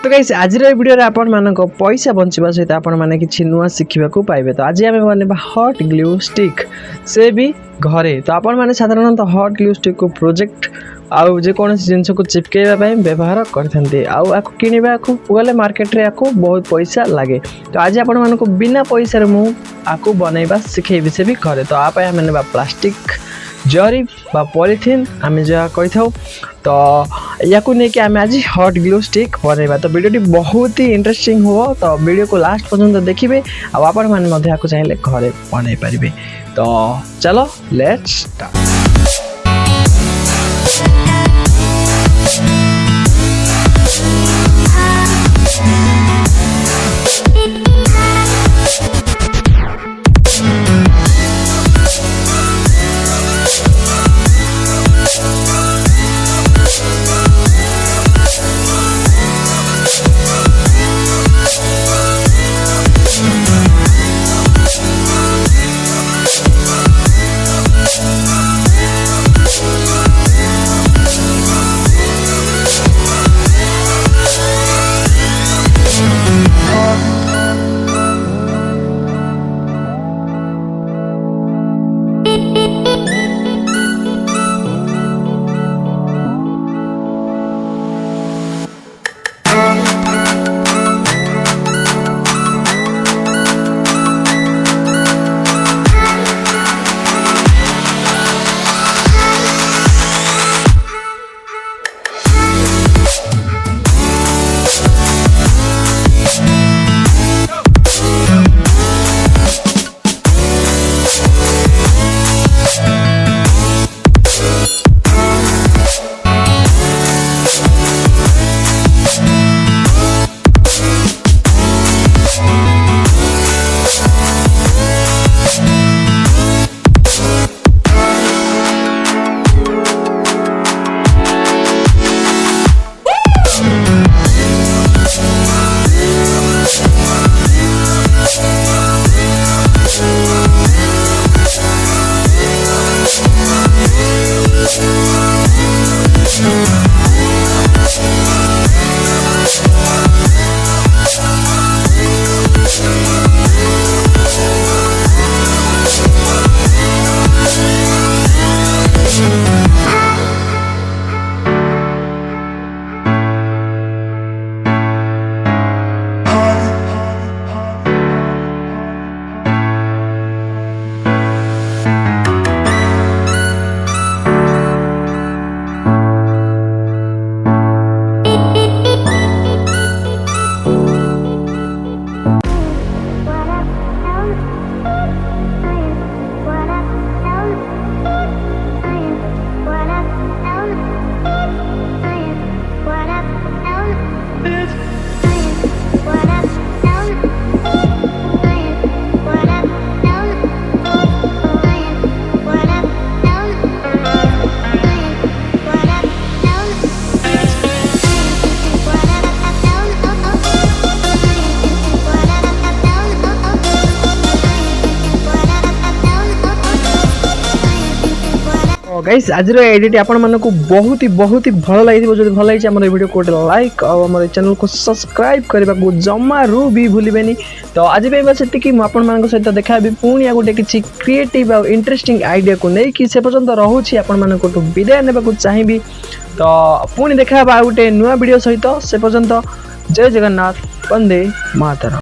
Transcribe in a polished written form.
तो गाइस आज वीडियो रे आपण मानको पैसा बंचिबा सहित आपण माने किछि नुआ शिखिबा को पाइबे। तो आज आमे बनेबा हॉट ग्लू स्टिक से भी घरे। तो आपण माने साधारणतः हॉट ग्लू स्टिक को प्रोजेक्ट आउ जे कोन जिंस को चिपकेबा पय व्यवहार करथंते आउ आको किनिबा को गले मार्केट रे आको बहुत पैसा लागे। तो आज आपण मानको बिना पैसा रे मु आको बनेबा सिखेबे से भी घरे। तो आपय हम नेबा प्लास्टिक जरी बा पॉलिथिन आमे जा कहि थाउ। तो याकू नहीं कि आम आज हॉट ग्लू स्टिक बनइबा। तो वीडियो बहुत ही इंटरेस्टिंग हो। तो वीडियो को लास्ट पर्यंत देखिए और आपण माने चाहिए घरे बनई पारे। तो चलो लेट्स स्टार्ट। गाइस आज एडिट आपण मानक बहुत ही भल लगी। जो भल लगी आम वीडियो को लाइक और आम चैनल को सब्सक्राइब करने को जमारू भी भूलें। तो आज बस ये आपण सहित देखा पुणी आ गोटे किसी क्रिएटिव और इंटरेस्टिंग आइडिया को लेकिन से पर्यंत रोचे आपण विदाय ने चाहिए। तो पुणी देखा गोटे नुआ वीडियो सहित से पर्यंत जय जगन्नाथ वंदे मातरम।